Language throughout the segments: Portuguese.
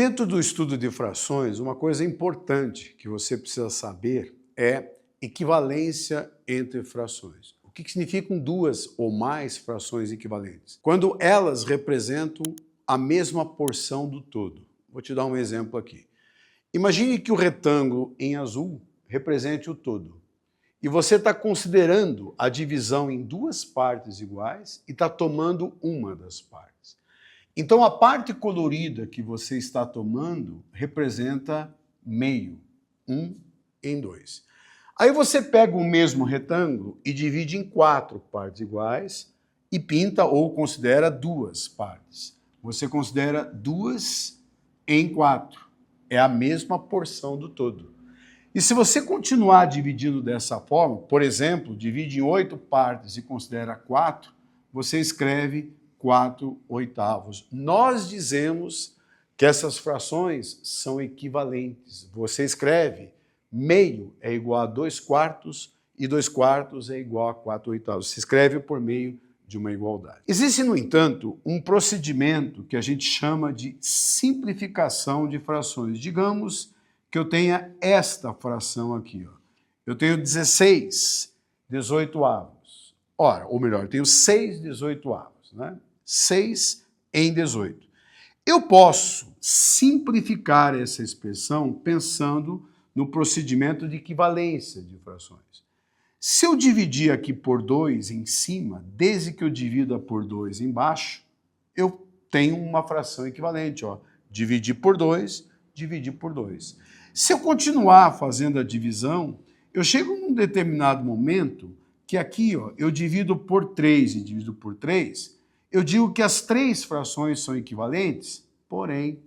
Dentro do estudo de frações, uma coisa importante que você precisa saber é equivalência entre frações. O que significam duas ou mais frações equivalentes? Quando elas representam a mesma porção do todo. Vou te dar um exemplo aqui. Imagine que o retângulo em azul represente o todo. E você está considerando a divisão em duas partes iguais e está tomando uma das partes. Então, a parte colorida que você está tomando representa meio, 1 em 2. Aí você pega o mesmo retângulo e divide em 4 partes iguais e pinta ou considera duas partes. Você considera 2 em 4. É a mesma porção do todo. E se você continuar dividindo dessa forma, por exemplo, divide em 8 partes e considera 4, você escreve 4/8. Nós dizemos que essas frações são equivalentes. Você escreve meio é igual a 2/4 e 2/4 é igual a 4/8. Você escreve por meio de uma igualdade. Existe, no entanto, um procedimento que a gente chama de simplificação de frações. Digamos que eu tenha esta fração aqui. Eu tenho 16/18. Ora, ou melhor, eu tenho 6/18, né? 6 em 18. Eu posso simplificar essa expressão pensando no procedimento de equivalência de frações. Se eu dividir aqui por 2 em cima, desde que eu divida por 2 embaixo, eu tenho uma fração equivalente. Dividir por 2, dividir por 2. Se eu continuar fazendo a divisão, eu chego num determinado momento que aqui eu divido por 3 e divido por 3, eu digo que as 3 frações são equivalentes, porém,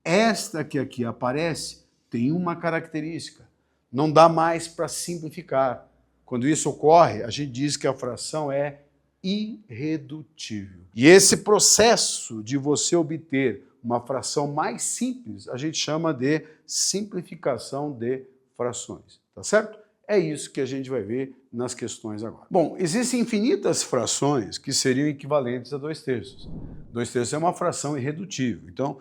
esta que aqui aparece tem uma característica. Não dá mais para simplificar. Quando isso ocorre, a gente diz que a fração é irredutível. E esse processo de você obter uma fração mais simples, a gente chama de simplificação de frações. Tá certo? É isso que a gente vai ver nas questões agora. Bom, existem infinitas frações que seriam equivalentes a 2/3. 2/3 é uma fração irredutível. Então,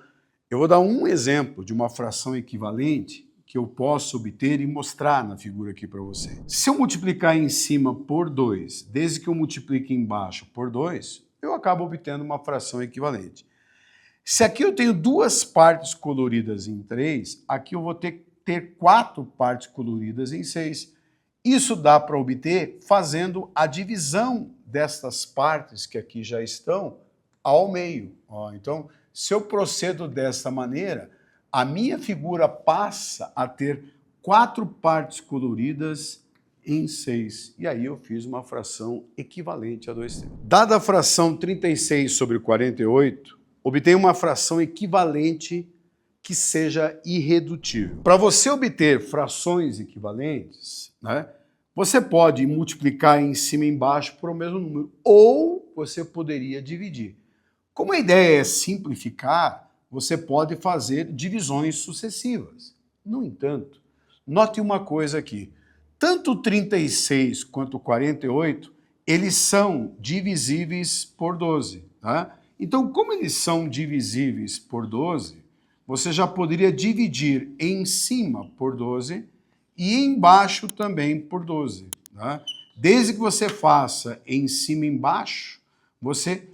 eu vou dar um exemplo de uma fração equivalente que eu posso obter e mostrar na figura aqui para você. Se eu multiplicar em cima por 2, desde que eu multiplique embaixo por 2, eu acabo obtendo uma fração equivalente. Se aqui eu tenho duas partes coloridas em 3, aqui eu vou ter 4 partes coloridas em 6. Isso dá para obter fazendo a divisão destas partes que aqui já estão ao meio. Então, se eu procedo desta maneira, a minha figura passa a ter 4 partes coloridas em 6. E aí eu fiz uma fração equivalente a 2/3. Dada a fração 36/48, obtenho uma fração equivalente que seja irredutível. Para você obter frações equivalentes, né, você pode multiplicar em cima e embaixo por o mesmo número, ou você poderia dividir. Como a ideia é simplificar, você pode fazer divisões sucessivas. No entanto, note uma coisa aqui. Tanto 36 quanto 48, eles são divisíveis por 12. Tá? Então, como eles são divisíveis por 12, você já poderia dividir em cima por 12 e embaixo também por 12. Tá? Desde que você faça em cima e embaixo, você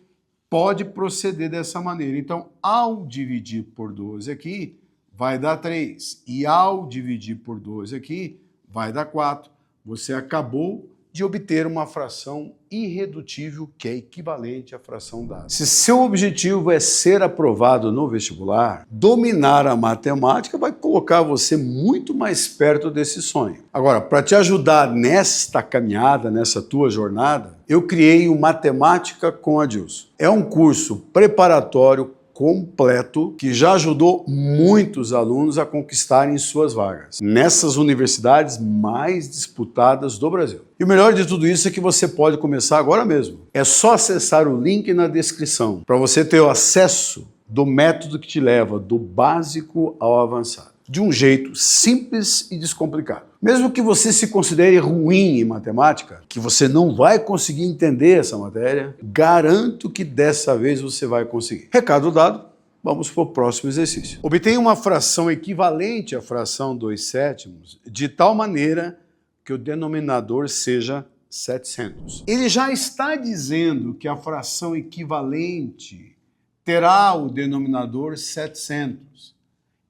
pode proceder dessa maneira. Então, ao dividir por 12 aqui, vai dar 3. E ao dividir por 12 aqui, vai dar 4. Você acabou de obter uma fração irredutível que é equivalente à fração dada. Se seu objetivo é ser aprovado no vestibular, dominar a matemática vai colocar você muito mais perto desse sonho. Agora, para te ajudar nesta caminhada, nessa tua jornada, eu criei o Matemática com Adilson. É um curso preparatório completo que já ajudou muitos alunos a conquistarem suas vagas nessas universidades mais disputadas do Brasil. E o melhor de tudo isso é que você pode começar agora mesmo. É só acessar o link na descrição para você ter o acesso do método que te leva do básico ao avançado, de um jeito simples e descomplicado. Mesmo que você se considere ruim em matemática, que você não vai conseguir entender essa matéria, garanto que dessa vez você vai conseguir. Recado dado, Vamos para o próximo exercício. Obtenha uma fração equivalente à fração 2/7 de tal maneira que o denominador seja 700. Ele já está dizendo que a fração equivalente terá o denominador 700.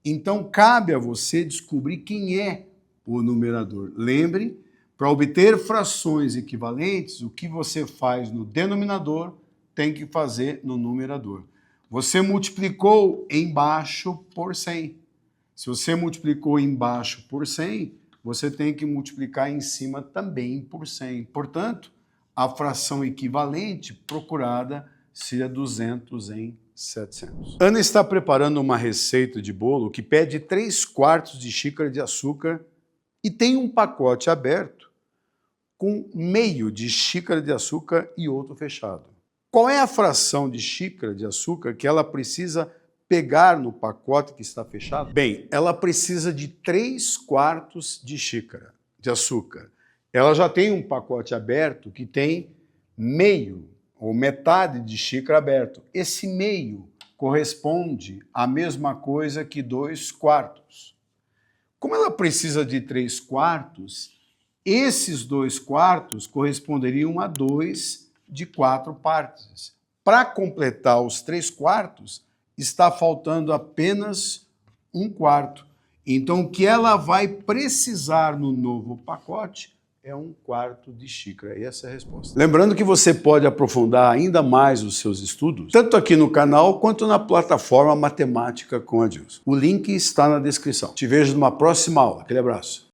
Então, cabe a você descobrir quem é o numerador. Lembre, para obter frações equivalentes, o que você faz no denominador tem que fazer no numerador. Você multiplicou embaixo por 100. Se você multiplicou embaixo por 100, você tem que multiplicar em cima também por 100. Portanto, a fração equivalente procurada seria 200 em 700. Ana está preparando uma receita de bolo que pede 3/4 de xícara de açúcar e tem um pacote aberto com meio de xícara de açúcar e outro fechado. Qual é a fração de xícara de açúcar que ela precisa pegar no pacote que está fechado? Bem, ela precisa de 3/4 de xícara de açúcar. Ela já tem um pacote aberto que tem meio ou metade de xícara aberto. Esse meio corresponde à mesma coisa que 2/4. Como ela precisa de 3/4, esses 2/4 corresponderiam a 2 de 4 partes. Para completar os 3/4, está faltando apenas 1/4. Então, o que ela vai precisar no novo pacote é 1/4 de xícara. Essa é a resposta. Lembrando que você pode aprofundar ainda mais os seus estudos, tanto aqui no canal quanto na plataforma Matemática com Adilson. O link está na descrição. Te vejo numa próxima aula. Aquele abraço.